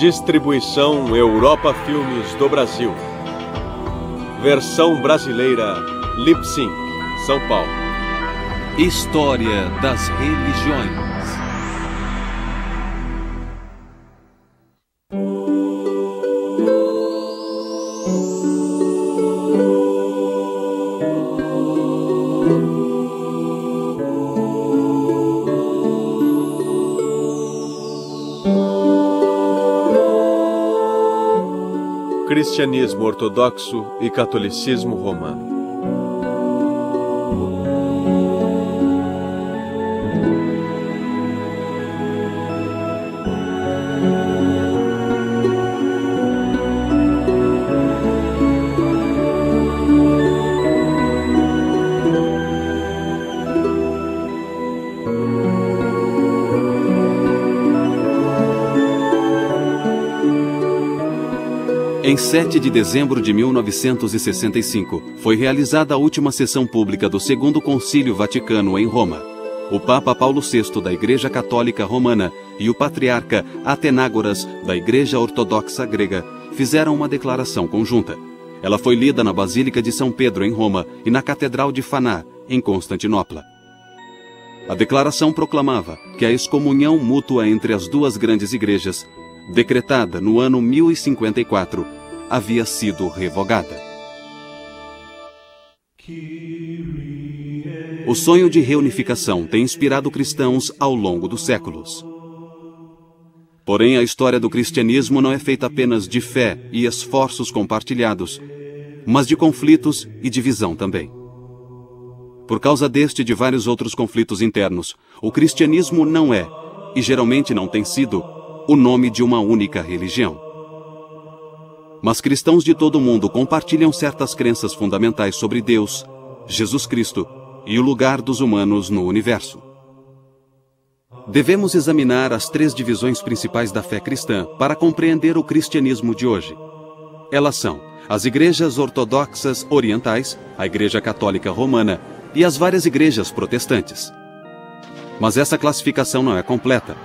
Distribuição Europa Filmes do Brasil. Versão brasileira Lip Sync, São Paulo. História das religiões. Cristianismo ortodoxo e catolicismo romano. Em 7 de dezembro de 1965, foi realizada a última sessão pública do Segundo Concílio Vaticano em Roma. O Papa Paulo VI da Igreja Católica Romana e o Patriarca Atenágoras da Igreja Ortodoxa Grega fizeram uma declaração conjunta. Ela foi lida na Basílica de São Pedro, em Roma, e na Catedral de Faná, em Constantinopla. A declaração proclamava que a excomunhão mútua entre as duas grandes igrejas, decretada no ano 1054, havia sido revogada. O sonho de reunificação tem inspirado cristãos ao longo dos séculos. Porém, a história do cristianismo não é feita apenas de fé e esforços compartilhados, mas de conflitos e divisão também. Por causa deste e de vários outros conflitos internos, o cristianismo não é, e geralmente não tem sido, o nome de uma única religião. Mas cristãos de todo o mundo compartilham certas crenças fundamentais sobre Deus, Jesus Cristo e o lugar dos humanos no universo. Devemos examinar as 3 divisões principais da fé cristã para compreender o cristianismo de hoje. Elas são as igrejas ortodoxas orientais, a Igreja Católica Romana e as várias igrejas protestantes. Mas essa classificação não é completa.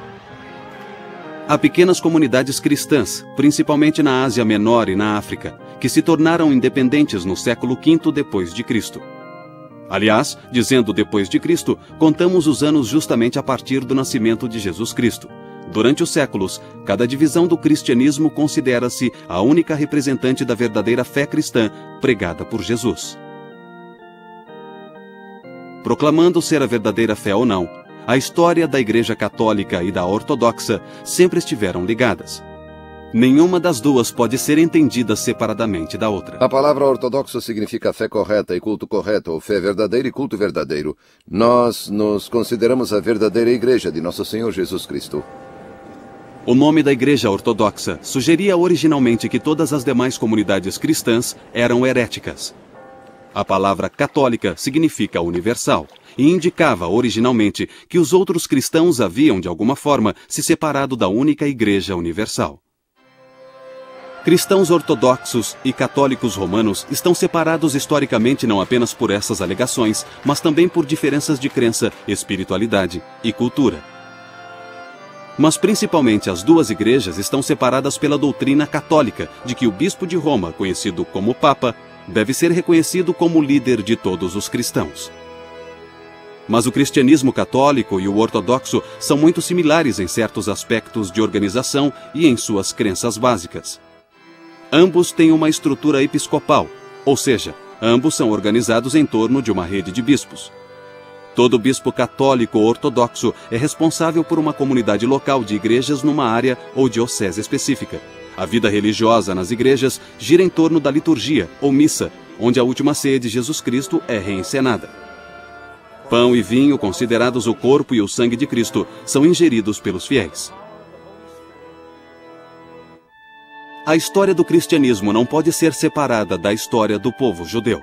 Há pequenas comunidades cristãs, principalmente na Ásia Menor e na África, que se tornaram independentes no século V depois de Cristo. Aliás, dizendo depois de Cristo, contamos os anos justamente a partir do nascimento de Jesus Cristo. Durante os séculos, cada divisão do cristianismo considera-se a única representante da verdadeira fé cristã pregada por Jesus. Proclamando ser a verdadeira fé ou não, a história da Igreja Católica e da Ortodoxa sempre estiveram ligadas. Nenhuma das duas pode ser entendida separadamente da outra. A palavra ortodoxo significa fé correta e culto correto, ou fé verdadeira e culto verdadeiro. Nós nos consideramos a verdadeira Igreja de Nosso Senhor Jesus Cristo. O nome da Igreja Ortodoxa sugeria originalmente que todas as demais comunidades cristãs eram heréticas. A palavra católica significa universal e indicava originalmente que os outros cristãos haviam, de alguma forma, se separado da única Igreja Universal. Cristãos ortodoxos e católicos romanos estão separados historicamente não apenas por essas alegações, mas também por diferenças de crença, espiritualidade e cultura. Mas principalmente as duas igrejas estão separadas pela doutrina católica de que o bispo de Roma, conhecido como Papa, deve ser reconhecido como líder de todos os cristãos. Mas o cristianismo católico e o ortodoxo são muito similares em certos aspectos de organização e em suas crenças básicas. Ambos têm uma estrutura episcopal, ou seja, ambos são organizados em torno de uma rede de bispos. Todo bispo católico ou ortodoxo é responsável por uma comunidade local de igrejas numa área ou diocese específica. A vida religiosa nas igrejas gira em torno da liturgia, ou missa, onde a última ceia de Jesus Cristo é reencenada. Pão e vinho, considerados o corpo e o sangue de Cristo, são ingeridos pelos fiéis. A história do cristianismo não pode ser separada da história do povo judeu.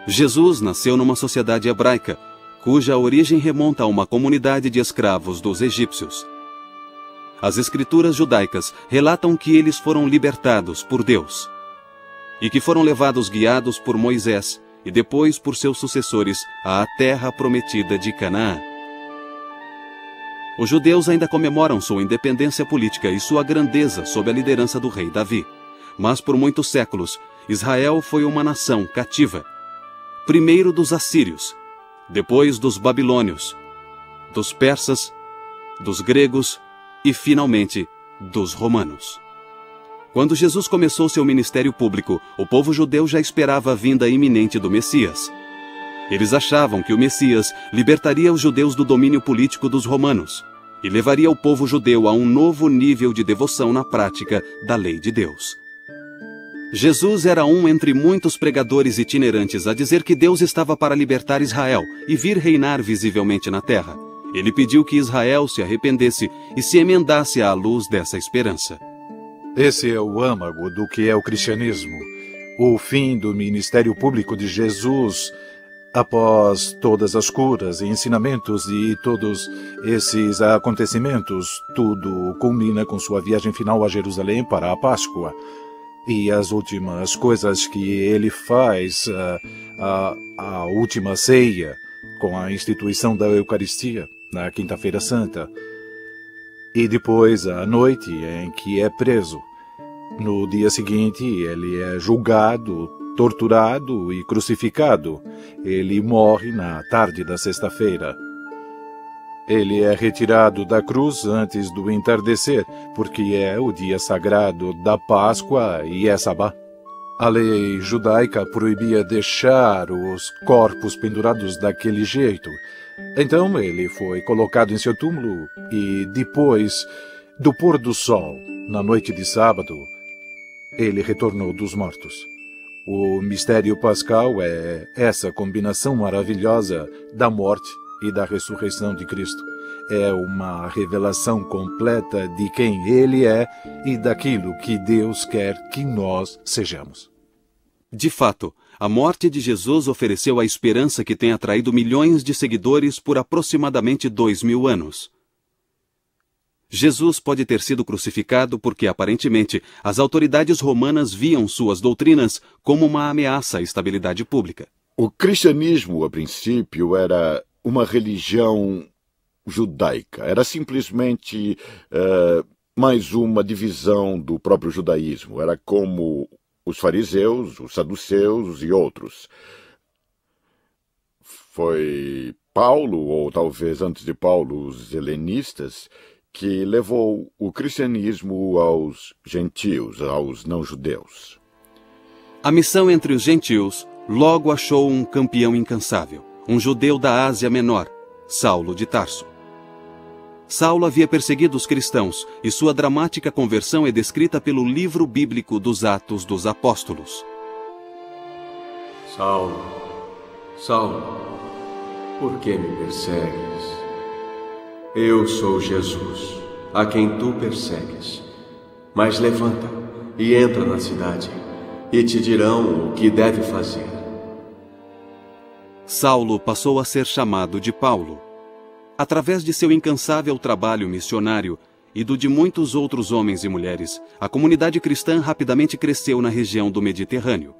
Jesus nasceu numa sociedade hebraica, cuja origem remonta a uma comunidade de escravos dos egípcios. As escrituras judaicas relatam que eles foram libertados por Deus e que foram levados guiados por Moisés e depois por seus sucessores à terra prometida de Canaã. Os judeus ainda comemoram sua independência política e sua grandeza sob a liderança do rei Davi. Mas por muitos séculos, Israel foi uma nação cativa. Primeiro dos assírios, depois dos babilônios, dos persas, dos gregos e, finalmente, dos romanos. Quando Jesus começou seu ministério público, o povo judeu já esperava a vinda iminente do Messias. Eles achavam que o Messias libertaria os judeus do domínio político dos romanos e levaria o povo judeu a um novo nível de devoção na prática da lei de Deus. Jesus era um entre muitos pregadores itinerantes a dizer que Deus estava para libertar Israel e vir reinar visivelmente na terra. Ele pediu que Israel se arrependesse e se emendasse à luz dessa esperança. Esse é o âmago do que é o cristianismo. O fim do ministério público de Jesus, após todas as curas e ensinamentos e todos esses acontecimentos, tudo culmina com sua viagem final a Jerusalém para a Páscoa. E as últimas coisas que ele faz, a última ceia, com a instituição da Eucaristia, na Quinta-feira Santa. E depois a noite em que é preso. No dia seguinte, ele é julgado, torturado e crucificado. Ele morre na tarde da sexta-feira. Ele é retirado da cruz antes do entardecer, porque é o dia sagrado da Páscoa e é sabá. A lei judaica proibia deixar os corpos pendurados daquele jeito. Então ele foi colocado em seu túmulo e depois do pôr do sol, na noite de sábado, ele retornou dos mortos. O mistério pascal é essa combinação maravilhosa da morte e da ressurreição de Cristo. É uma revelação completa de quem Ele é e daquilo que Deus quer que nós sejamos. De fato, a morte de Jesus ofereceu a esperança que tem atraído milhões de seguidores por aproximadamente 2000 anos. Jesus pode ter sido crucificado porque, aparentemente, as autoridades romanas viam suas doutrinas como uma ameaça à estabilidade pública. O cristianismo, a princípio, era uma religião judaica. Era simplesmente mais uma divisão do próprio judaísmo. Era como os fariseus, os saduceus e outros. Foi Paulo, ou talvez antes de Paulo, os helenistas, que levou o cristianismo aos gentios, aos não-judeus. A missão entre os gentios logo achou um campeão incansável, um judeu da Ásia Menor, Saulo de Tarso. Saulo havia perseguido os cristãos e sua dramática conversão é descrita pelo livro bíblico dos Atos dos Apóstolos. Saulo, Saulo, por que me persegues? Eu sou Jesus, a quem tu persegues. Mas levanta e entra na cidade, e te dirão o que deve fazer. Saulo passou a ser chamado de Paulo. Através de seu incansável trabalho missionário e do de muitos outros homens e mulheres, a comunidade cristã rapidamente cresceu na região do Mediterrâneo.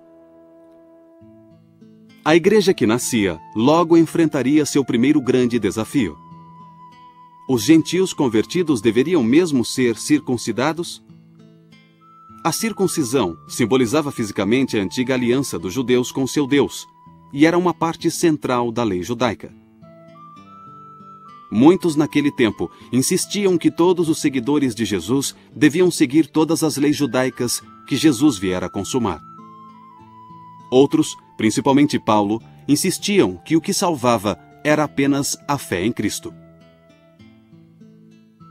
A igreja que nascia logo enfrentaria seu primeiro grande desafio. Os gentios convertidos deveriam mesmo ser circuncidados? A circuncisão simbolizava fisicamente a antiga aliança dos judeus com seu Deus e era uma parte central da lei judaica. Muitos naquele tempo insistiam que todos os seguidores de Jesus deviam seguir todas as leis judaicas que Jesus viera consumar. Outros, principalmente Paulo, insistiam que o que salvava era apenas a fé em Cristo.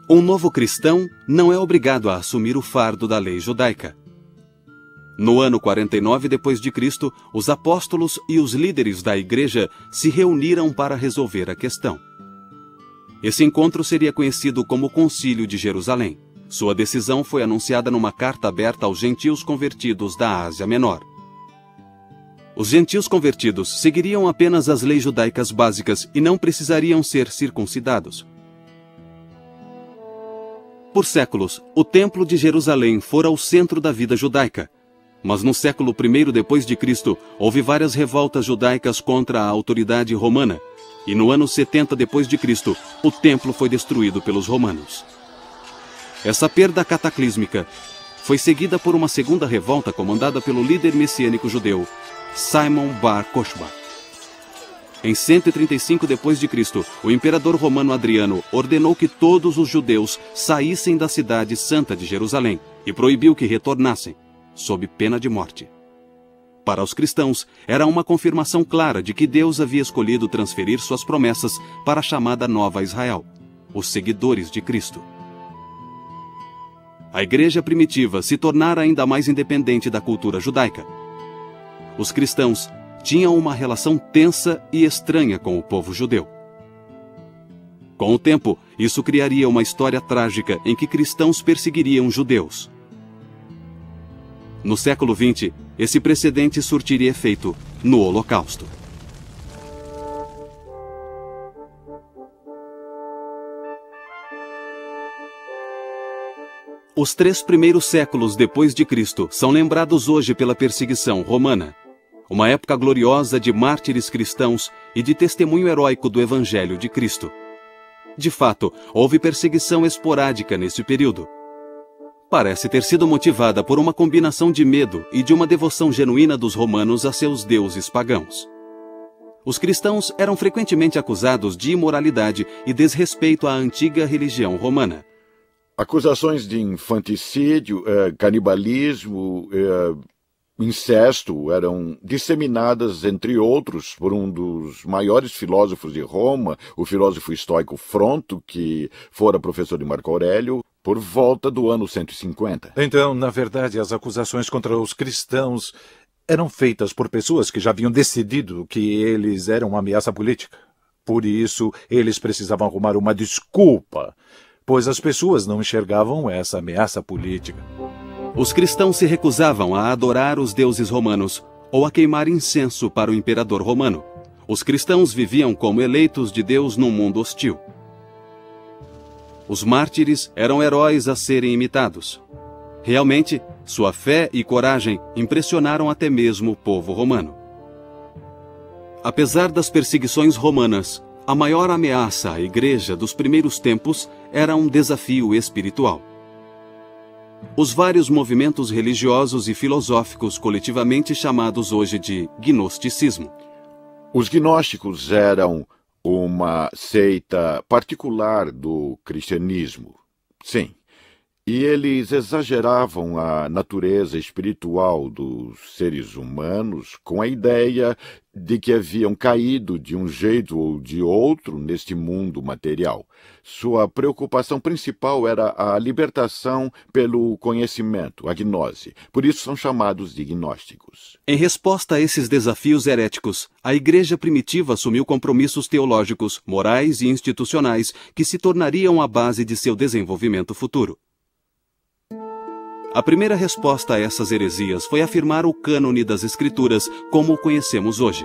Um novo cristão não é obrigado a assumir o fardo da lei judaica. No ano 49 d.C., os apóstolos e os líderes da igreja se reuniram para resolver a questão. Esse encontro seria conhecido como Concílio de Jerusalém. Sua decisão foi anunciada numa carta aberta aos gentios convertidos da Ásia Menor. Os gentios convertidos seguiriam apenas as leis judaicas básicas e não precisariam ser circuncidados. Por séculos, o Templo de Jerusalém fora o centro da vida judaica. Mas no século I d.C., houve várias revoltas judaicas contra a autoridade romana, e no ano 70 d.C., o templo foi destruído pelos romanos. Essa perda cataclísmica foi seguida por uma segunda revolta comandada pelo líder messiânico judeu, Simon Bar Kokhba. Em 135 d.C., o imperador romano Adriano ordenou que todos os judeus saíssem da cidade santa de Jerusalém e proibiu que retornassem, sob pena de morte. Para os cristãos, era uma confirmação clara de que Deus havia escolhido transferir suas promessas para a chamada Nova Israel, os seguidores de Cristo. A igreja primitiva se tornara ainda mais independente da cultura judaica. Os cristãos tinham uma relação tensa e estranha com o povo judeu. Com o tempo, isso criaria uma história trágica em que cristãos perseguiriam judeus. No século XX, esse precedente surtiria efeito no Holocausto. Os 3 primeiros séculos depois de Cristo são lembrados hoje pela perseguição romana, uma época gloriosa de mártires cristãos e de testemunho heróico do Evangelho de Cristo. De fato, houve perseguição esporádica nesse período. Parece ter sido motivada por uma combinação de medo e de uma devoção genuína dos romanos a seus deuses pagãos. Os cristãos eram frequentemente acusados de imoralidade e desrespeito à antiga religião romana. Acusações de infanticídio, canibalismo, incesto eram disseminadas, entre outros, por um dos maiores filósofos de Roma, o filósofo estoico Fronto, que fora professor de Marco Aurélio, por volta do ano 150. Então, na verdade, as acusações contra os cristãos eram feitas por pessoas que já haviam decidido que eles eram uma ameaça política. Por isso, eles precisavam arrumar uma desculpa, pois as pessoas não enxergavam essa ameaça política. Os cristãos se recusavam a adorar os deuses romanos ou a queimar incenso para o imperador romano. Os cristãos viviam como eleitos de Deus num mundo hostil. Os mártires eram heróis a serem imitados. Realmente, sua fé e coragem impressionaram até mesmo o povo romano. Apesar das perseguições romanas, a maior ameaça à igreja dos primeiros tempos era um desafio espiritual. Os vários movimentos religiosos e filosóficos coletivamente chamados hoje de gnosticismo. Os gnósticos eram uma seita particular do cristianismo, sim. E eles exageravam a natureza espiritual dos seres humanos com a ideia de que haviam caído de um jeito ou de outro neste mundo material. Sua preocupação principal era a libertação pelo conhecimento, a gnose. Por isso são chamados de gnósticos. Em resposta a esses desafios heréticos, a igreja primitiva assumiu compromissos teológicos, morais e institucionais que se tornariam a base de seu desenvolvimento futuro. A primeira resposta a essas heresias foi afirmar o cânone das Escrituras como o conhecemos hoje.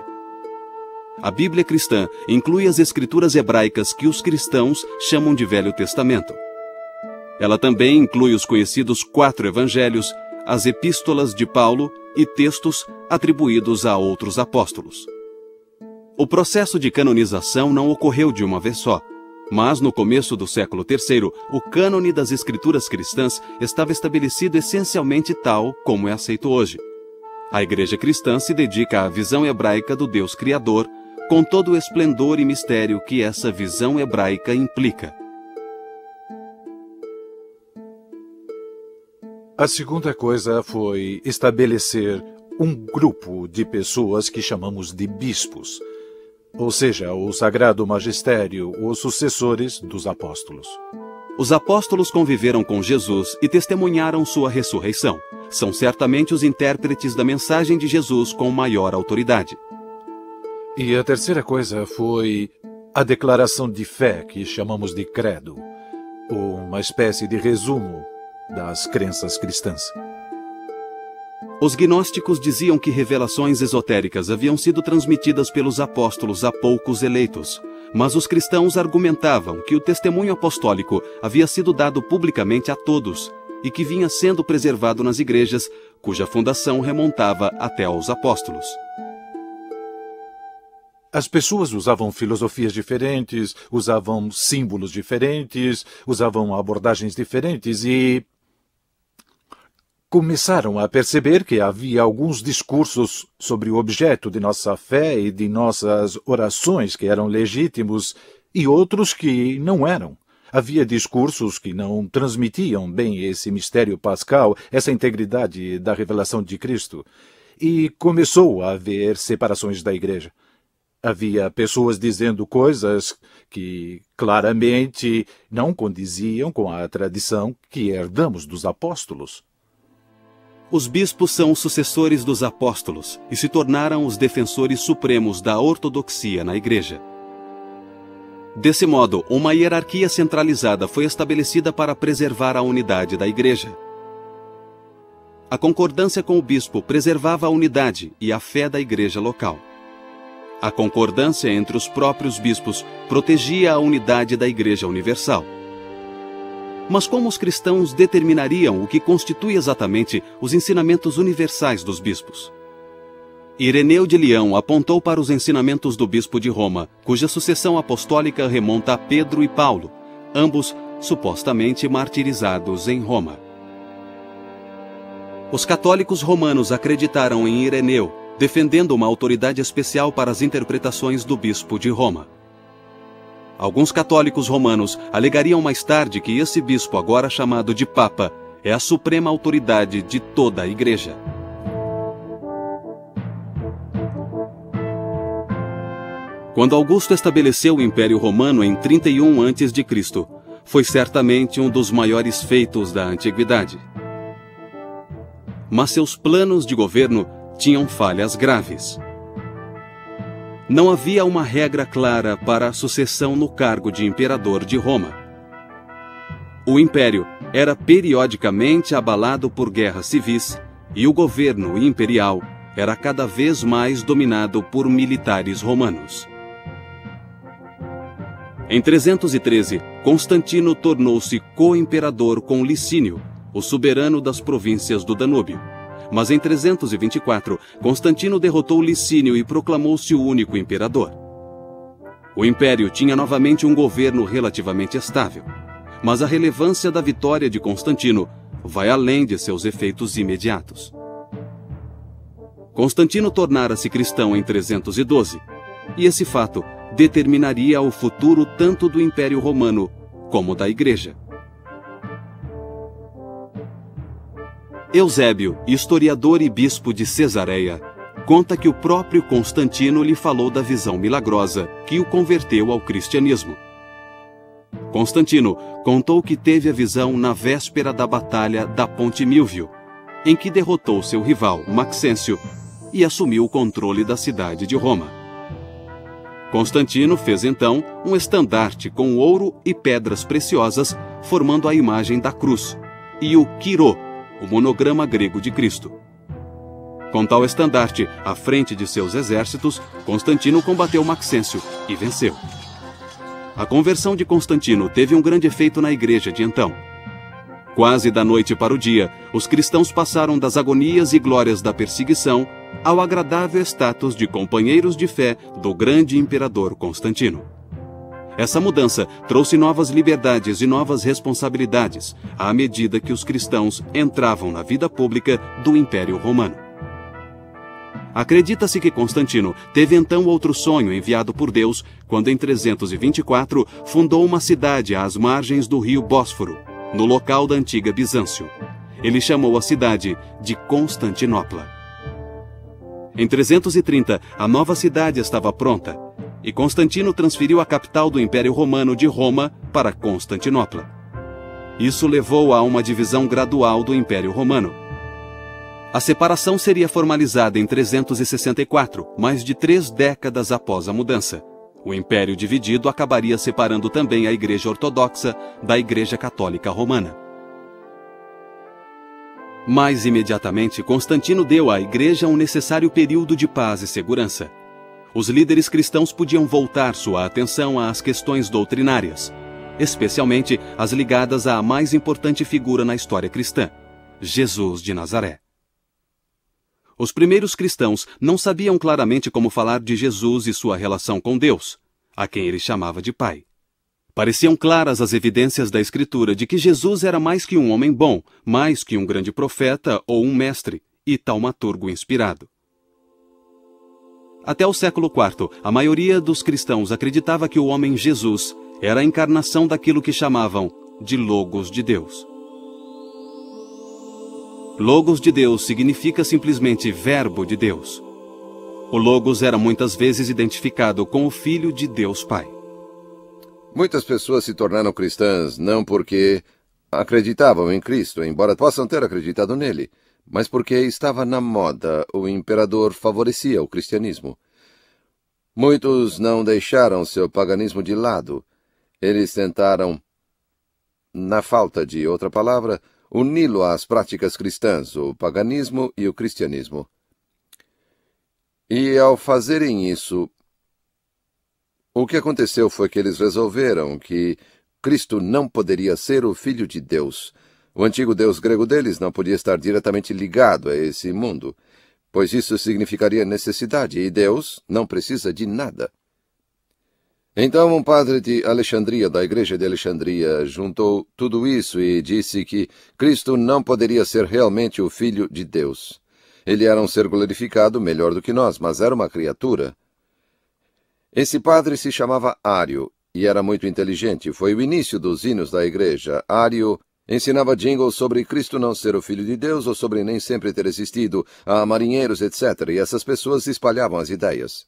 A Bíblia cristã inclui as Escrituras hebraicas que os cristãos chamam de Velho Testamento. Ela também inclui os conhecidos 4 evangelhos, as epístolas de Paulo e textos atribuídos a outros apóstolos. O processo de canonização não ocorreu de uma vez só. Mas, no começo do século III, o cânone das escrituras cristãs estava estabelecido essencialmente tal como é aceito hoje. A igreja cristã se dedica à visão hebraica do Deus Criador, com todo o esplendor e mistério que essa visão hebraica implica. A segunda coisa foi estabelecer um grupo de pessoas que chamamos de bispos, ou seja, o Sagrado Magistério, os sucessores dos apóstolos. Os apóstolos conviveram com Jesus e testemunharam sua ressurreição. São certamente os intérpretes da mensagem de Jesus com maior autoridade. E a terceira coisa foi a declaração de fé, que chamamos de credo, uma espécie de resumo das crenças cristãs. Os gnósticos diziam que revelações esotéricas haviam sido transmitidas pelos apóstolos a poucos eleitos, mas os cristãos argumentavam que o testemunho apostólico havia sido dado publicamente a todos e que vinha sendo preservado nas igrejas, cuja fundação remontava até aos apóstolos. as pessoas usavam filosofias diferentes, usavam símbolos diferentes, usavam abordagens diferentes e começaram a perceber que havia alguns discursos sobre o objeto de nossa fé e de nossas orações que eram legítimos e outros que não eram. Havia discursos que não transmitiam bem esse mistério pascal, essa integridade da revelação de Cristo. E começou a haver separações da igreja. Havia pessoas dizendo coisas que claramente não condiziam com a tradição que herdamos dos apóstolos. Os bispos são os sucessores dos apóstolos e se tornaram os defensores supremos da ortodoxia na igreja. Desse modo, uma hierarquia centralizada foi estabelecida para preservar a unidade da igreja. A concordância com o bispo preservava a unidade e a fé da igreja local. A concordância entre os próprios bispos protegia a unidade da igreja universal. Mas como os cristãos determinariam o que constitui exatamente os ensinamentos universais dos bispos? Ireneu de Leão apontou para os ensinamentos do bispo de Roma, cuja sucessão apostólica remonta a Pedro e Paulo, ambos supostamente martirizados em Roma. Os católicos romanos acreditaram em Ireneu, defendendo uma autoridade especial para as interpretações do bispo de Roma. Alguns católicos romanos alegariam mais tarde que esse bispo, agora chamado de Papa, é a suprema autoridade de toda a Igreja. Quando Augusto estabeleceu o Império Romano em 31 a.C., foi certamente um dos maiores feitos da antiguidade. Mas seus planos de governo tinham falhas graves. Não havia uma regra clara para a sucessão no cargo de imperador de Roma. O império era periodicamente abalado por guerras civis e o governo imperial era cada vez mais dominado por militares romanos. Em 313, Constantino tornou-se co-imperador com Licínio, o soberano das províncias do Danúbio. Mas em 324, Constantino derrotou Licínio e proclamou-se o único imperador. O império tinha novamente um governo relativamente estável, mas a relevância da vitória de Constantino vai além de seus efeitos imediatos. Constantino tornara-se cristão em 312, e esse fato determinaria o futuro tanto do Império Romano como da Igreja. Eusébio, historiador e bispo de Cesareia, conta que o próprio Constantino lhe falou da visão milagrosa que o converteu ao cristianismo. Constantino contou que teve a visão na véspera da batalha da Ponte Milvio, em que derrotou seu rival, Maxêncio, e assumiu o controle da cidade de Roma. Constantino fez então um estandarte com ouro e pedras preciosas, formando a imagem da cruz, e o quirô, o monograma grego de Cristo. Com tal estandarte à frente de seus exércitos, Constantino combateu Maxêncio e venceu. A conversão de Constantino teve um grande efeito na igreja de então. Quase da noite para o dia, os cristãos passaram das agonias e glórias da perseguição ao agradável status de companheiros de fé do grande imperador Constantino. Essa mudança trouxe novas liberdades e novas responsabilidades à medida que os cristãos entravam na vida pública do Império Romano. Acredita-se que Constantino teve então outro sonho enviado por Deus quando, em 324, fundou uma cidade às margens do rio Bósforo, no local da antiga Bizâncio. Ele chamou a cidade de Constantinopla. Em 330, a nova cidade estava pronta, e Constantino transferiu a capital do Império Romano de Roma para Constantinopla. Isso levou a uma divisão gradual do Império Romano. A separação seria formalizada em 364, mais de 3 décadas após a mudança. O Império dividido acabaria separando também a Igreja Ortodoxa da Igreja Católica Romana. Mais imediatamente, Constantino deu à Igreja um necessário período de paz e segurança. Os líderes cristãos podiam voltar sua atenção às questões doutrinárias, especialmente as ligadas à mais importante figura na história cristã, Jesus de Nazaré. Os primeiros cristãos não sabiam claramente como falar de Jesus e sua relação com Deus, a quem ele chamava de Pai. Pareciam claras as evidências da Escritura de que Jesus era mais que um homem bom, mais que um grande profeta ou um mestre e taumaturgo inspirado. Até o século IV, a maioria dos cristãos acreditava que o homem Jesus era a encarnação daquilo que chamavam de Logos de Deus. Logos de Deus significa simplesmente Verbo de Deus. O Logos era muitas vezes identificado com o Filho de Deus Pai. Muitas pessoas se tornaram cristãs não porque acreditavam em Cristo, embora possam ter acreditado nele, mas porque estava na moda, o imperador favorecia o cristianismo. Muitos não deixaram seu paganismo de lado. Eles tentaram, na falta de outra palavra, uni-lo às práticas cristãs, o paganismo e o cristianismo. E ao fazerem isso, o que aconteceu foi que eles resolveram que Cristo não poderia ser o Filho de Deus. O antigo Deus grego deles não podia estar diretamente ligado a esse mundo, pois isso significaria necessidade, e Deus não precisa de nada. Então um padre de Alexandria, da igreja de Alexandria, juntou tudo isso e disse que Cristo não poderia ser realmente o Filho de Deus. Ele era um ser glorificado melhor do que nós, mas era uma criatura. Esse padre se chamava Ário e era muito inteligente. Foi o início dos hinos da igreja. Ário ensinava jingles sobre Cristo não ser o Filho de Deus ou sobre nem sempre ter existido, a marinheiros, etc. E essas pessoas espalhavam as ideias.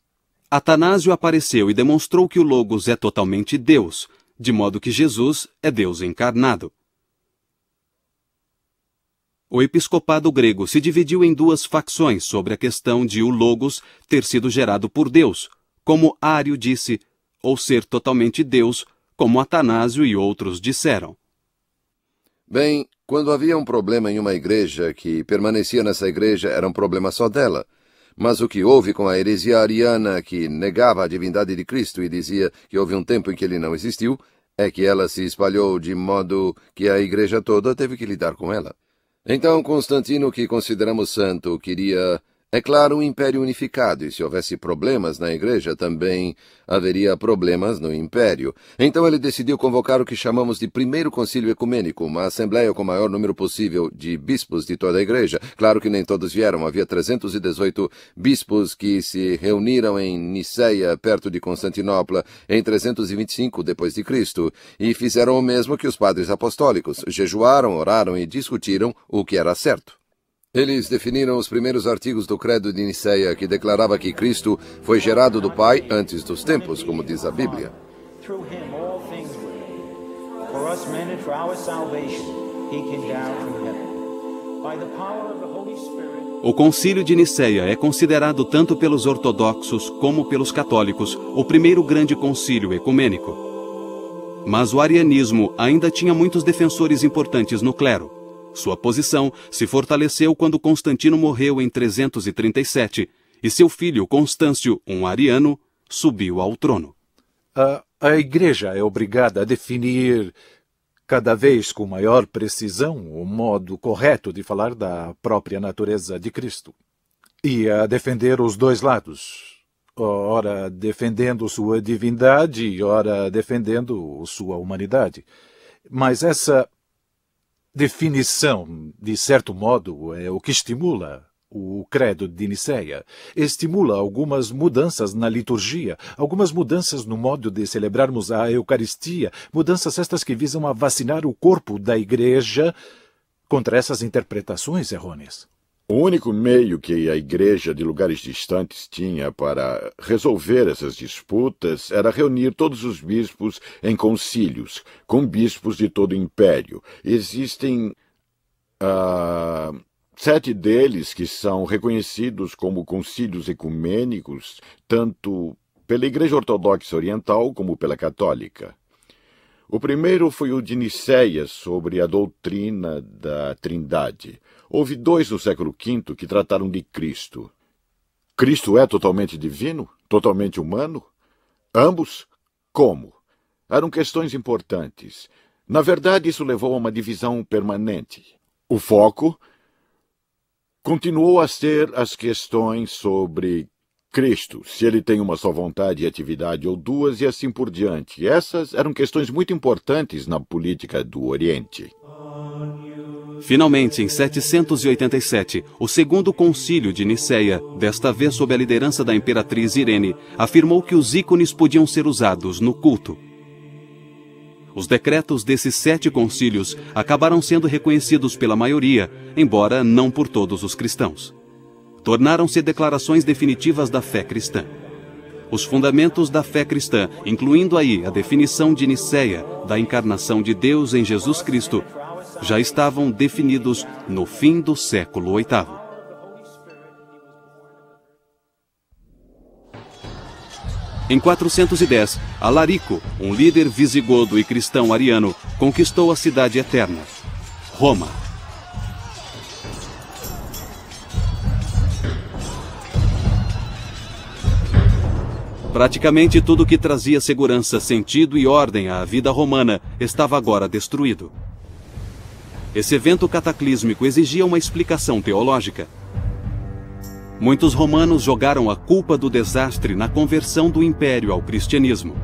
Atanásio apareceu e demonstrou que o Logos é totalmente Deus, de modo que Jesus é Deus encarnado. O episcopado grego se dividiu em duas facções sobre a questão de o Logos ter sido gerado por Deus, como Ário disse, ou ser totalmente Deus, como Atanásio e outros disseram. Bem, quando havia um problema em uma igreja, que permanecia nessa igreja era um problema só dela. Mas o que houve com a heresia ariana, que negava a divindade de Cristo e dizia que houve um tempo em que ele não existiu, é que ela se espalhou de modo que a igreja toda teve que lidar com ela. Então Constantino, que consideramos santo, queria, é claro, um império unificado, e se houvesse problemas na igreja, também haveria problemas no império. Então ele decidiu convocar o que chamamos de Primeiro Concílio Ecumênico, uma assembleia com o maior número possível de bispos de toda a igreja. Claro que nem todos vieram, havia 318 bispos que se reuniram em Niceia, perto de Constantinopla, em 325 d.C., e fizeram o mesmo que os padres apostólicos, jejuaram, oraram e discutiram o que era certo. Eles definiram os primeiros artigos do Credo de Niceia, que declarava que Cristo foi gerado do Pai antes dos tempos, como diz a Bíblia. O Concílio de Niceia é considerado tanto pelos ortodoxos como pelos católicos o primeiro grande concílio ecumênico. Mas o arianismo ainda tinha muitos defensores importantes no clero. Sua posição se fortaleceu quando Constantino morreu em 337 e seu filho Constâncio, um ariano, subiu ao trono. A Igreja é obrigada a definir cada vez com maior precisão o modo correto de falar da própria natureza de Cristo e a defender os dois lados, ora defendendo sua divindade e ora defendendo sua humanidade. Mas essa definição, de certo modo, é o que estimula o Credo de Niceia. Estimula algumas mudanças na liturgia, algumas mudanças no modo de celebrarmos a Eucaristia, mudanças estas que visam a vacinar o corpo da Igreja contra essas interpretações errôneas. O único meio que a igreja de lugares distantes tinha para resolver essas disputas era reunir todos os bispos em concílios, com bispos de todo o império. Existem 7 deles que são reconhecidos como concílios ecumênicos, tanto pela Igreja Ortodoxa Oriental como pela Católica. O primeiro foi o de Niceia, sobre a doutrina da Trindade. Houve 2 no século V que trataram de Cristo. Cristo é totalmente divino? Totalmente humano? Ambos? Como? Eram questões importantes. Na verdade, isso levou a uma divisão permanente. O foco continuou a ser as questões sobre Cristo, se ele tem uma só vontade e atividade ou duas, e assim por diante. Essas eram questões muito importantes na política do Oriente. Finalmente, em 787, o segundo concílio de Niceia, desta vez sob a liderança da imperatriz Irene, afirmou que os ícones podiam ser usados no culto. Os decretos desses 7 concílios acabaram sendo reconhecidos pela maioria, embora não por todos os cristãos. Tornaram-se declarações definitivas da fé cristã. Os fundamentos da fé cristã, incluindo aí a definição de Niceia da encarnação de Deus em Jesus Cristo, já estavam definidos no fim do século VIII. Em 410, Alarico, um líder visigodo e cristão ariano, conquistou a cidade eterna, Roma. Praticamente tudo que trazia segurança, sentido e ordem à vida romana estava agora destruído. Esse evento cataclísmico exigia uma explicação teológica. Muitos romanos jogaram a culpa do desastre na conversão do império ao cristianismo.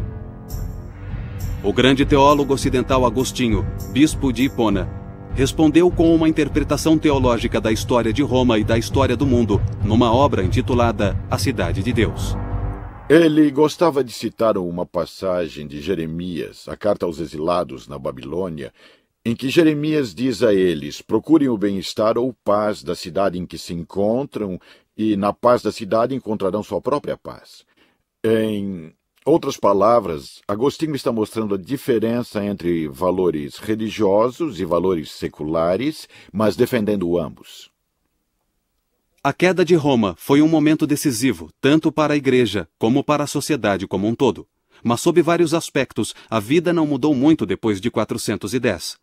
O grande teólogo ocidental Agostinho, bispo de Hipona, respondeu com uma interpretação teológica da história de Roma e da história do mundo, numa obra intitulada A Cidade de Deus. Ele gostava de citar uma passagem de Jeremias, a carta aos exilados na Babilônia, em que Jeremias diz a eles: procurem o bem-estar ou paz da cidade em que se encontram, e na paz da cidade encontrarão sua própria paz. Em outras palavras, Agostinho está mostrando a diferença entre valores religiosos e valores seculares, mas defendendo ambos. A queda de Roma foi um momento decisivo, tanto para a Igreja como para a sociedade como um todo. Mas sob vários aspectos, a vida não mudou muito depois de 410.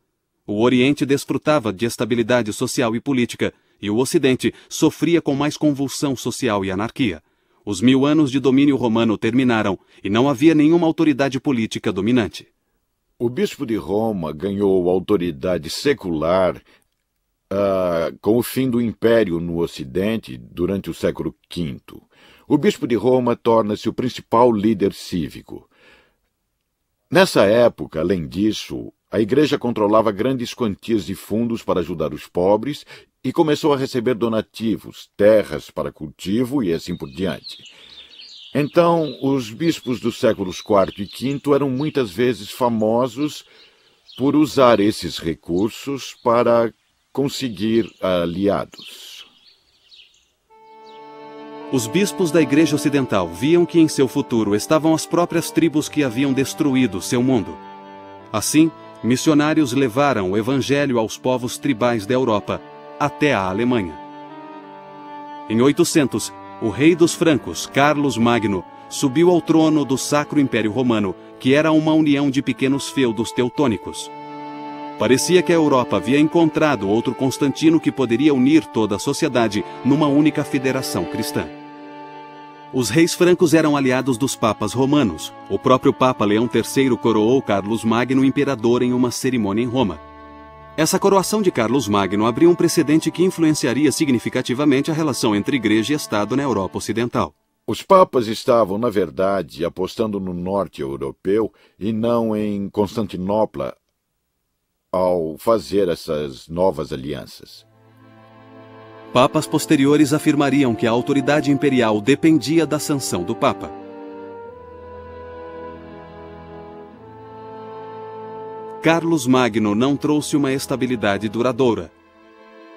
O Oriente desfrutava de estabilidade social e política, e o Ocidente sofria com mais convulsão social e anarquia. Os 1000 anos de domínio romano terminaram, e não havia nenhuma autoridade política dominante. O bispo de Roma ganhou autoridade secular com o fim do Império no Ocidente durante o século V. O bispo de Roma torna-se o principal líder cívico. Nessa época, além disso, a Igreja controlava grandes quantias de fundos para ajudar os pobres e começou a receber donativos, terras para cultivo e assim por diante. Então, os bispos dos séculos IV e V eram muitas vezes famosos por usar esses recursos para conseguir aliados. Os bispos da Igreja Ocidental viam que em seu futuro estavam as próprias tribos que haviam destruído seu mundo. Assim, missionários levaram o Evangelho aos povos tribais da Europa, até a Alemanha. Em 800, o rei dos francos, Carlos Magno, subiu ao trono do Sacro Império Romano, que era uma união de pequenos feudos teutônicos. Parecia que a Europa havia encontrado outro Constantino que poderia unir toda a sociedade numa única federação cristã. Os reis francos eram aliados dos papas romanos. O próprio Papa Leão III coroou Carlos Magno imperador em uma cerimônia em Roma. Essa coroação de Carlos Magno abriu um precedente que influenciaria significativamente a relação entre Igreja e Estado na Europa Ocidental. Os papas estavam, na verdade, apostando no norte europeu e não em Constantinopla ao fazer essas novas alianças. Papas posteriores afirmariam que a autoridade imperial dependia da sanção do Papa. Carlos Magno não trouxe uma estabilidade duradoura.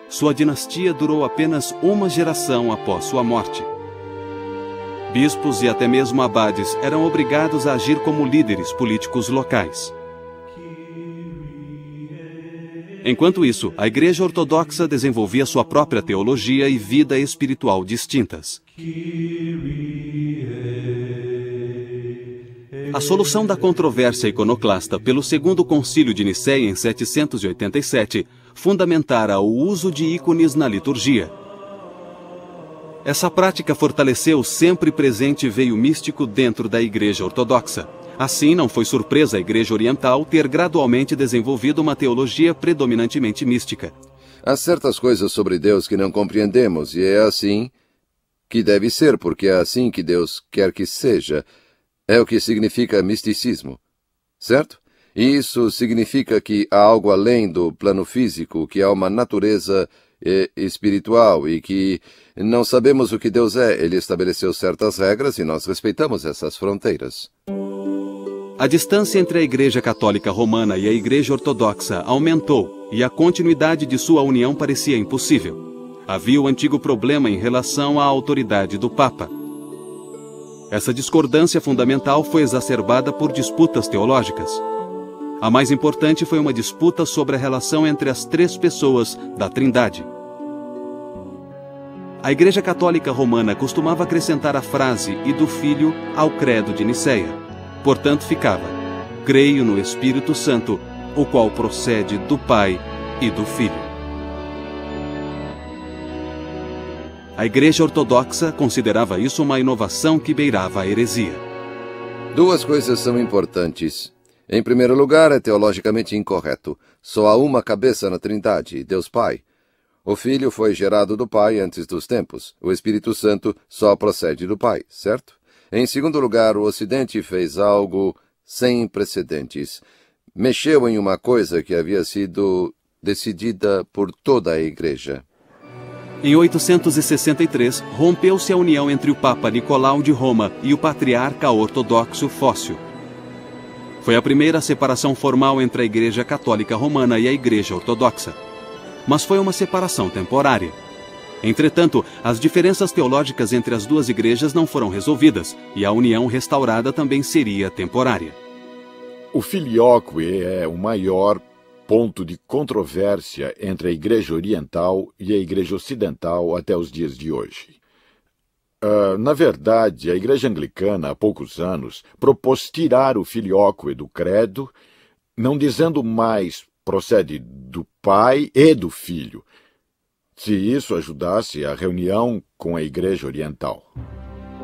Sua dinastia durou apenas uma geração após sua morte. Bispos e até mesmo abades eram obrigados a agir como líderes políticos locais. Enquanto isso, a Igreja Ortodoxa desenvolvia sua própria teologia e vida espiritual distintas. A solução da controvérsia iconoclasta pelo Segundo Concílio de Niceia em 787 fundamentara o uso de ícones na liturgia. Essa prática fortaleceu o sempre presente veio místico dentro da Igreja Ortodoxa. Assim, não foi surpresa a Igreja Oriental ter gradualmente desenvolvido uma teologia predominantemente mística. Há certas coisas sobre Deus que não compreendemos, e é assim que deve ser, porque é assim que Deus quer que seja. É o que significa misticismo, certo? E isso significa que há algo além do plano físico, que há uma natureza espiritual e que não sabemos o que Deus é. Ele estabeleceu certas regras e nós respeitamos essas fronteiras. A distância entre a Igreja Católica Romana e a Igreja Ortodoxa aumentou e a continuidade de sua união parecia impossível. Havia o antigo problema em relação à autoridade do Papa. Essa discordância fundamental foi exacerbada por disputas teológicas. A mais importante foi uma disputa sobre a relação entre as três pessoas da Trindade. A Igreja Católica Romana costumava acrescentar a frase "e do Filho" ao credo de Nicéia. Portanto, ficava: "Creio no Espírito Santo, o qual procede do Pai e do Filho." A Igreja Ortodoxa considerava isso uma inovação que beirava a heresia. Duas coisas são importantes. Em primeiro lugar, é teologicamente incorreto. Só há uma cabeça na Trindade, Deus Pai. O Filho foi gerado do Pai antes dos tempos. O Espírito Santo só procede do Pai, certo? Em segundo lugar, o Ocidente fez algo sem precedentes. Mexeu em uma coisa que havia sido decidida por toda a Igreja. Em 863, rompeu-se a união entre o Papa Nicolau de Roma e o patriarca ortodoxo Fócio. Foi a primeira separação formal entre a Igreja Católica Romana e a Igreja Ortodoxa. Mas foi uma separação temporária. Entretanto, as diferenças teológicas entre as duas igrejas não foram resolvidas, e a união restaurada também seria temporária. O filioque é o maior ponto de controvérsia entre a Igreja Oriental e a Igreja Ocidental até os dias de hoje. Na verdade, a Igreja Anglicana, há poucos anos, propôs tirar o filioque do credo, não dizendo mais procede do Pai e do Filho, se isso ajudasse a reunião com a Igreja Oriental.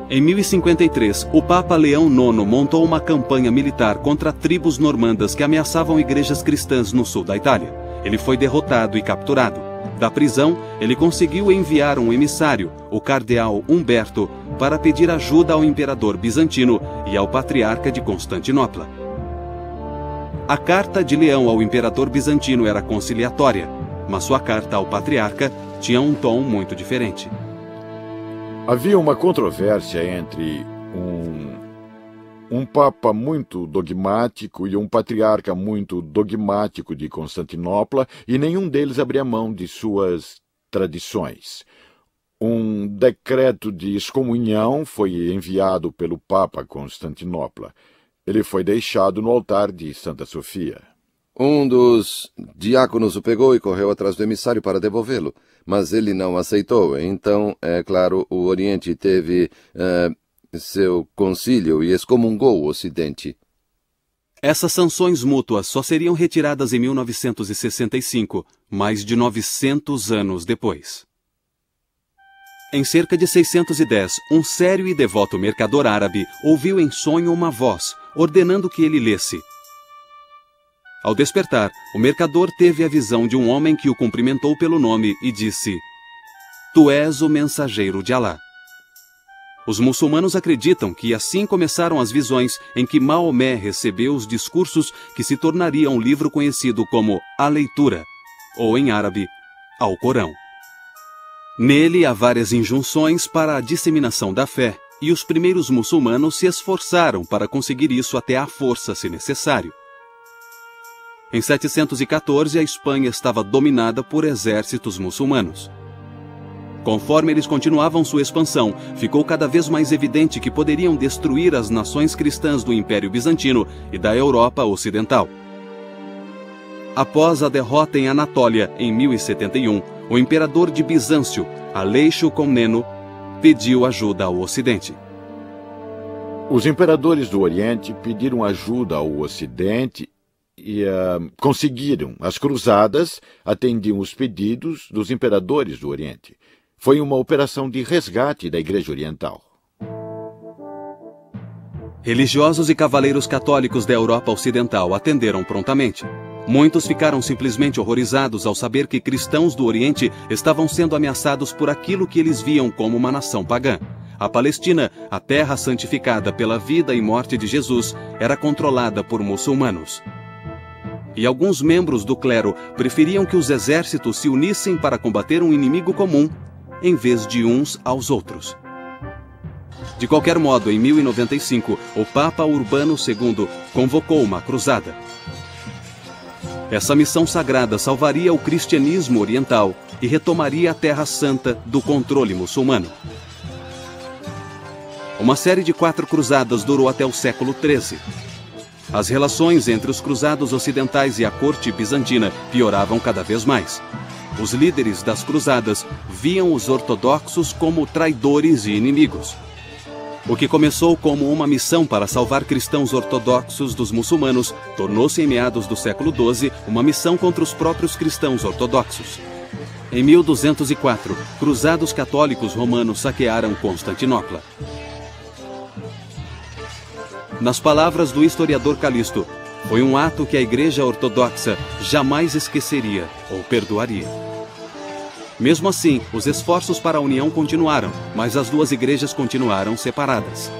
Em 1053, o Papa Leão IX montou uma campanha militar contra tribos normandas que ameaçavam igrejas cristãs no sul da Itália. Ele foi derrotado e capturado. Da prisão, ele conseguiu enviar um emissário, o cardeal Humberto, para pedir ajuda ao imperador bizantino e ao patriarca de Constantinopla. A carta de Leão ao imperador bizantino era conciliatória, mas sua carta ao patriarca tinha um tom muito diferente. Havia uma controvérsia entre um papa muito dogmático e um patriarca muito dogmático de Constantinopla, e nenhum deles abria mão de suas tradições. Um decreto de excomunhão foi enviado pelo Papa a Constantinopla. Ele foi deixado no altar de Santa Sofia. Um dos diáconos o pegou e correu atrás do emissário para devolvê-lo, mas ele não aceitou. Então, é claro, o Oriente teve seu concílio e excomungou o Ocidente. Essas sanções mútuas só seriam retiradas em 1965, mais de 900 anos depois. Em cerca de 610, um sério e devoto mercador árabe ouviu em sonho uma voz, ordenando que ele lesse. Ao despertar, o mercador teve a visão de um homem que o cumprimentou pelo nome e disse: "Tu és o mensageiro de Alá." Os muçulmanos acreditam que assim começaram as visões em que Maomé recebeu os discursos que se tornariam um livro conhecido como A Leitura, ou em árabe, Alcorão. Nele há várias injunções para a disseminação da fé, e os primeiros muçulmanos se esforçaram para conseguir isso até à força, se necessário. Em 714, a Espanha estava dominada por exércitos muçulmanos. Conforme eles continuavam sua expansão, ficou cada vez mais evidente que poderiam destruir as nações cristãs do Império Bizantino e da Europa Ocidental. Após a derrota em Anatólia, em 1071, o imperador de Bizâncio, Aleixo Comneno, pediu ajuda ao Ocidente. Os imperadores do Oriente pediram ajuda ao Ocidente e conseguiram. As cruzadas atendiam os pedidos dos imperadores do Oriente. Foi uma operação de resgate da Igreja Oriental. Religiosos e cavaleiros católicos da Europa Ocidental atenderam prontamente. Muitos ficaram simplesmente horrorizados ao saber que cristãos do Oriente estavam sendo ameaçados por aquilo que eles viam como uma nação pagã. A Palestina, a terra santificada pela vida e morte de Jesus, era controlada por muçulmanos. E alguns membros do clero preferiam que os exércitos se unissem para combater um inimigo comum, em vez de uns aos outros. De qualquer modo, em 1095, o Papa Urbano II convocou uma cruzada. Essa missão sagrada salvaria o cristianismo oriental e retomaria a Terra Santa do controle muçulmano. Uma série de 4 cruzadas durou até o século XIII. As relações entre os cruzados ocidentais e a corte bizantina pioravam cada vez mais. Os líderes das cruzadas viam os ortodoxos como traidores e inimigos. O que começou como uma missão para salvar cristãos ortodoxos dos muçulmanos, tornou-se em meados do século XII uma missão contra os próprios cristãos ortodoxos. Em 1204, cruzados católicos romanos saquearam Constantinopla. Nas palavras do historiador Calisto, foi um ato que a Igreja Ortodoxa jamais esqueceria ou perdoaria. Mesmo assim, os esforços para a união continuaram, mas as duas igrejas continuaram separadas.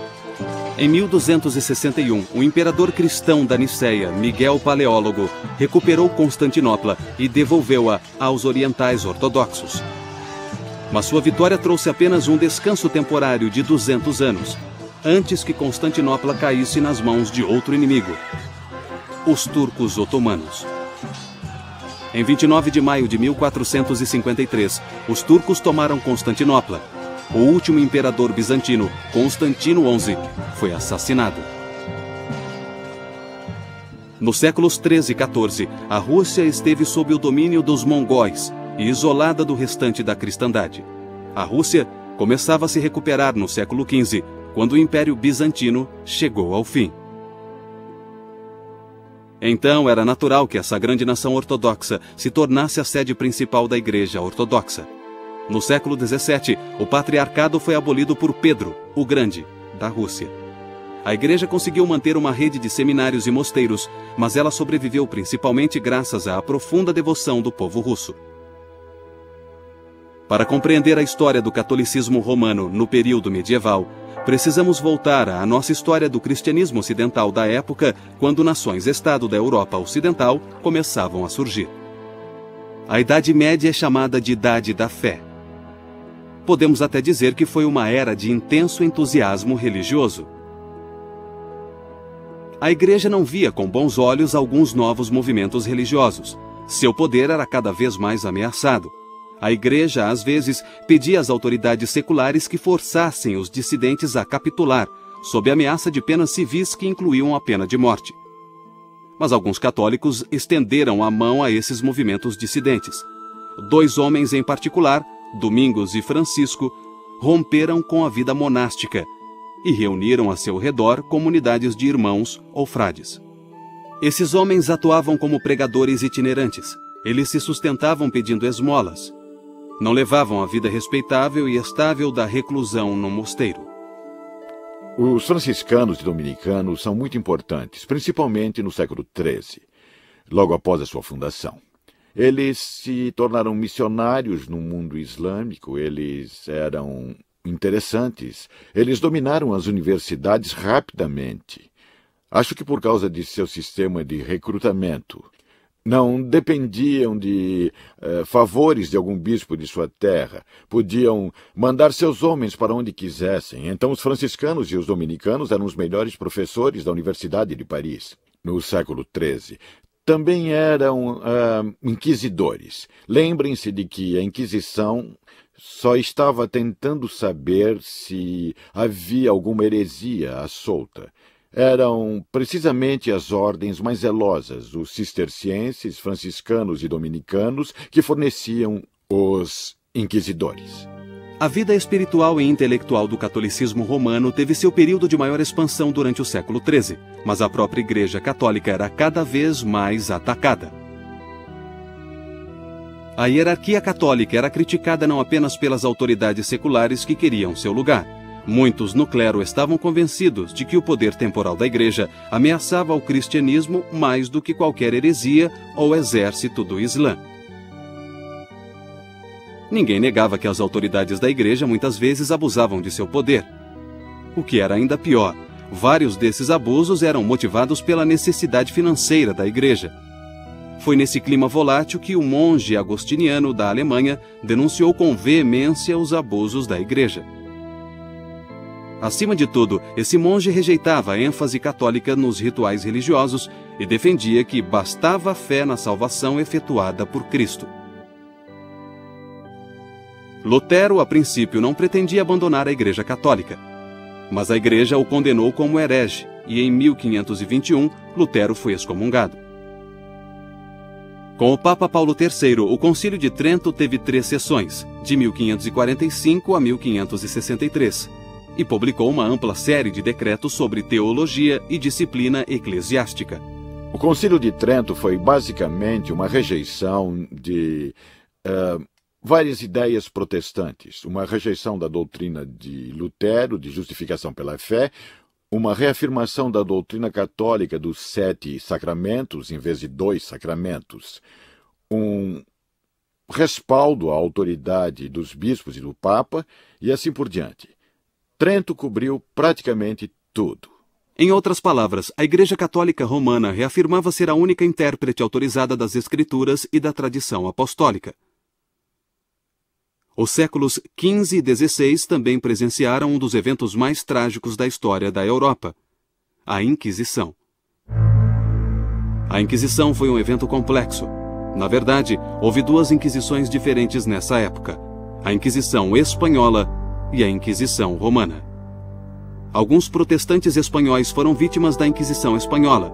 Em 1261, o imperador cristão da Niceia, Miguel Paleólogo, recuperou Constantinopla e devolveu-a aos orientais ortodoxos. Mas sua vitória trouxe apenas um descanso temporário de 200 anos, antes que Constantinopla caísse nas mãos de outro inimigo, os turcos otomanos. Em 29 de maio de 1453, os turcos tomaram Constantinopla. O último imperador bizantino, Constantino XI, foi assassinado. Nos séculos 13 e 14, a Rússia esteve sob o domínio dos mongóis e isolada do restante da cristandade. A Rússia começava a se recuperar no século XV, quando o Império Bizantino chegou ao fim. Então era natural que essa grande nação ortodoxa se tornasse a sede principal da Igreja Ortodoxa. No século XVII, o patriarcado foi abolido por Pedro, o Grande, da Rússia. A Igreja conseguiu manter uma rede de seminários e mosteiros, mas ela sobreviveu principalmente graças à profunda devoção do povo russo. Para compreender a história do catolicismo romano no período medieval, precisamos voltar à nossa história do cristianismo ocidental da época, quando nações-estado da Europa Ocidental começavam a surgir. A Idade Média é chamada de Idade da Fé. Podemos até dizer que foi uma era de intenso entusiasmo religioso. A Igreja não via com bons olhos alguns novos movimentos religiosos. Seu poder era cada vez mais ameaçado. A Igreja, às vezes, pedia às autoridades seculares que forçassem os dissidentes a capitular, sob ameaça de penas civis que incluíam a pena de morte. Mas alguns católicos estenderam a mão a esses movimentos dissidentes. 2 homens em particular, Domingos e Francisco, romperam com a vida monástica e reuniram a seu redor comunidades de irmãos ou frades. Esses homens atuavam como pregadores itinerantes. Eles se sustentavam pedindo esmolas. Não levavam a vida respeitável e estável da reclusão no mosteiro. Os franciscanos e dominicanos são muito importantes, principalmente no século XIII, logo após a sua fundação. Eles se tornaram missionários no mundo islâmico, eles eram interessantes, eles dominaram as universidades rapidamente. Acho que por causa de seu sistema de recrutamento. Não dependiam de favores de algum bispo de sua terra. Podiam mandar seus homens para onde quisessem. Então os franciscanos e os dominicanos eram os melhores professores da Universidade de Paris, no século XIII. Também eram inquisidores. Lembrem-se de que a Inquisição só estava tentando saber se havia alguma heresia à solta. Eram precisamente as ordens mais zelosas, os cistercienses, franciscanos e dominicanos, que forneciam os inquisidores. A vida espiritual e intelectual do catolicismo romano teve seu período de maior expansão durante o século XIII, mas a própria Igreja Católica era cada vez mais atacada. A hierarquia católica era criticada não apenas pelas autoridades seculares que queriam seu lugar. Muitos no clero estavam convencidos de que o poder temporal da Igreja ameaçava o cristianismo mais do que qualquer heresia ou exército do Islã. Ninguém negava que as autoridades da Igreja muitas vezes abusavam de seu poder. O que era ainda pior, vários desses abusos eram motivados pela necessidade financeira da Igreja. Foi nesse clima volátil que o monge agostiniano da Alemanha denunciou com veemência os abusos da Igreja. Acima de tudo, esse monge rejeitava a ênfase católica nos rituais religiosos e defendia que bastava a fé na salvação efetuada por Cristo. Lutero, a princípio, não pretendia abandonar a Igreja Católica, mas a Igreja o condenou como herege e, em 1521, Lutero foi excomungado. Com o Papa Paulo III, o Concílio de Trento teve 3 sessões, de 1545 a 1563, e publicou uma ampla série de decretos sobre teologia e disciplina eclesiástica. O Concílio de Trento foi basicamente uma rejeição de várias ideias protestantes, uma rejeição da doutrina de Lutero, de justificação pela fé, uma reafirmação da doutrina católica dos 7 sacramentos em vez de 2 sacramentos, um respaldo à autoridade dos bispos e do Papa e assim por diante. Trento cobriu praticamente tudo. Em outras palavras, a Igreja Católica Romana reafirmava ser a única intérprete autorizada das Escrituras e da tradição apostólica. Os séculos XV e XVI também presenciaram um dos eventos mais trágicos da história da Europa, a Inquisição. A Inquisição foi um evento complexo. Na verdade, houve 2 inquisições diferentes nessa época, a Inquisição Espanhola e a Inquisição Romana. Alguns protestantes espanhóis foram vítimas da Inquisição Espanhola,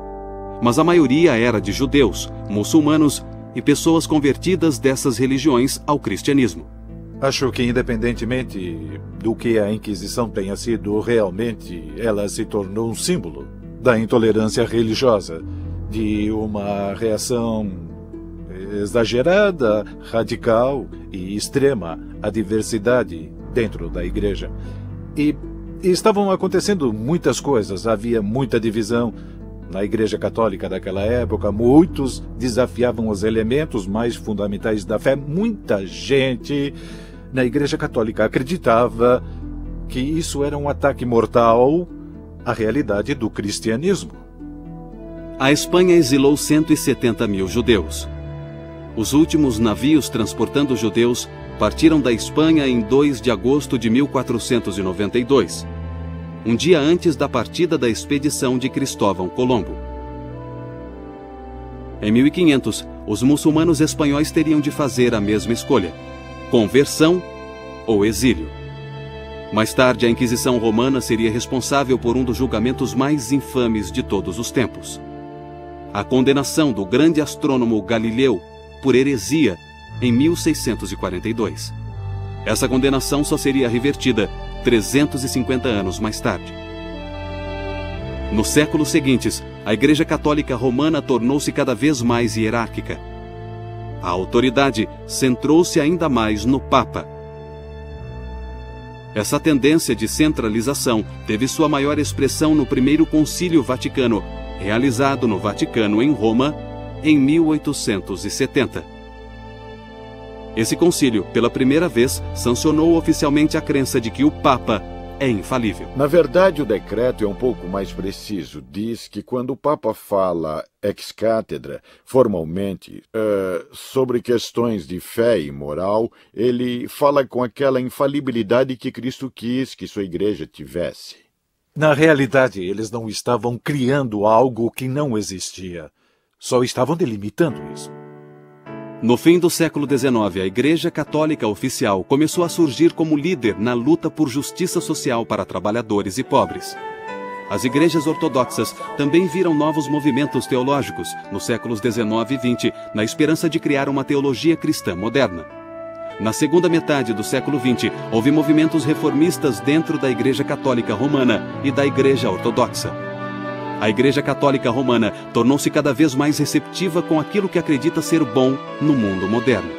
mas a maioria era de judeus, muçulmanos e pessoas convertidas dessas religiões ao cristianismo. Acho que, independentemente do que a Inquisição tenha sido realmente, ela se tornou um símbolo da intolerância religiosa, de uma reação exagerada, radical e extrema à diversidade dentro da Igreja. E estavam acontecendo muitas coisas, havia muita divisão na Igreja Católica daquela época, muitos desafiavam os elementos mais fundamentais da fé, muita gente na Igreja Católica acreditava que isso era um ataque mortal à realidade do cristianismo. A Espanha exilou 170 mil judeus. Os últimos navios transportando judeus partiram da Espanha em 2 de agosto de 1492, um dia antes da partida da expedição de Cristóvão Colombo. Em 1500, os muçulmanos espanhóis teriam de fazer a mesma escolha: conversão ou exílio. Mais tarde, a Inquisição Romana seria responsável por um dos julgamentos mais infames de todos os tempos: a condenação do grande astrônomo Galileu por heresia em 1642. Essa condenação só seria revertida 350 anos mais tarde. Nos séculos seguintes, a Igreja Católica Romana tornou-se cada vez mais hierárquica. A autoridade centrou-se ainda mais no Papa. Essa tendência de centralização teve sua maior expressão no Primeiro Concílio Vaticano, realizado no Vaticano, em Roma, em 1870. Esse concílio, pela primeira vez, sancionou oficialmente a crença de que o Papa é infalível. Na verdade, o decreto é um pouco mais preciso. Diz que quando o Papa fala ex cátedra, formalmente, sobre questões de fé e moral, ele fala com aquela infalibilidade que Cristo quis que sua igreja tivesse. Na realidade, eles não estavam criando algo que não existia. Só estavam delimitando isso. No fim do século XIX, a Igreja Católica Oficial começou a surgir como líder na luta por justiça social para trabalhadores e pobres. As igrejas ortodoxas também viram novos movimentos teológicos nos séculos XIX e XX, na esperança de criar uma teologia cristã moderna. Na segunda metade do século XX, houve movimentos reformistas dentro da Igreja Católica Romana e da Igreja Ortodoxa. A Igreja Católica Romana tornou-se cada vez mais receptiva com aquilo que acredita ser bom no mundo moderno.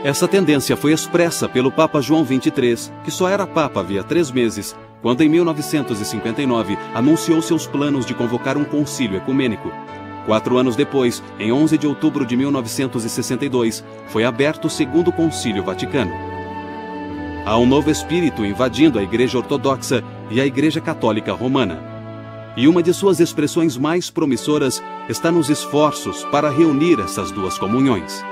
Essa tendência foi expressa pelo Papa João XXIII, que só era Papa havia 3 meses, quando em 1959 anunciou seus planos de convocar um concílio ecumênico. 4 anos depois, em 11 de outubro de 1962, foi aberto o Segundo Concílio Vaticano. Há um novo espírito invadindo a Igreja Ortodoxa e a Igreja Católica Romana. E uma de suas expressões mais promissoras está nos esforços para reunir essas duas comunhões.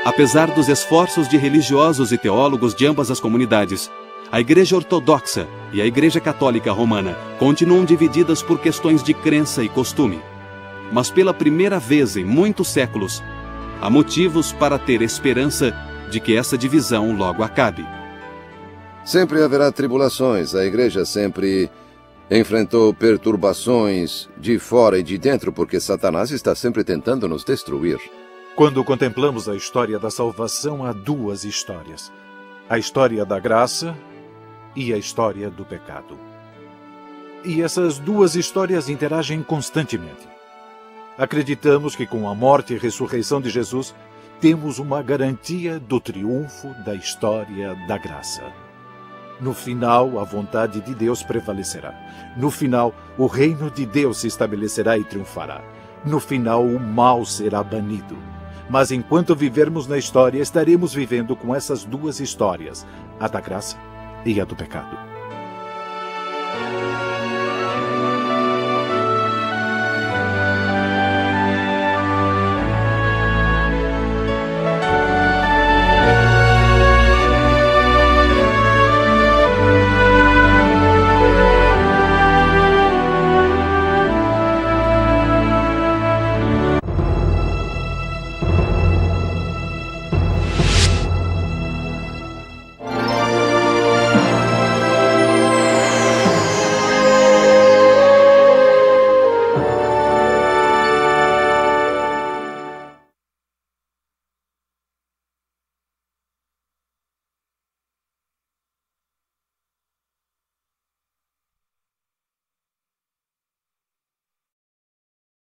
Apesar dos esforços de religiosos e teólogos de ambas as comunidades, a Igreja Ortodoxa e a Igreja Católica Romana continuam divididas por questões de crença e costume. Mas pela primeira vez em muitos séculos, há motivos para ter esperança de que essa divisão logo acabe. Sempre haverá tribulações. A Igreja sempre enfrentou perturbações de fora e de dentro, porque Satanás está sempre tentando nos destruir. Quando contemplamos a história da salvação, há 2 histórias. A história da graça e a história do pecado. E essas 2 histórias interagem constantemente. Acreditamos que com a morte e ressurreição de Jesus, temos uma garantia do triunfo da história da graça. No final, a vontade de Deus prevalecerá. No final, o reino de Deus se estabelecerá e triunfará. No final, o mal será banido. Mas enquanto vivermos na história, estaremos vivendo com essas 2 histórias, a da graça e a do pecado.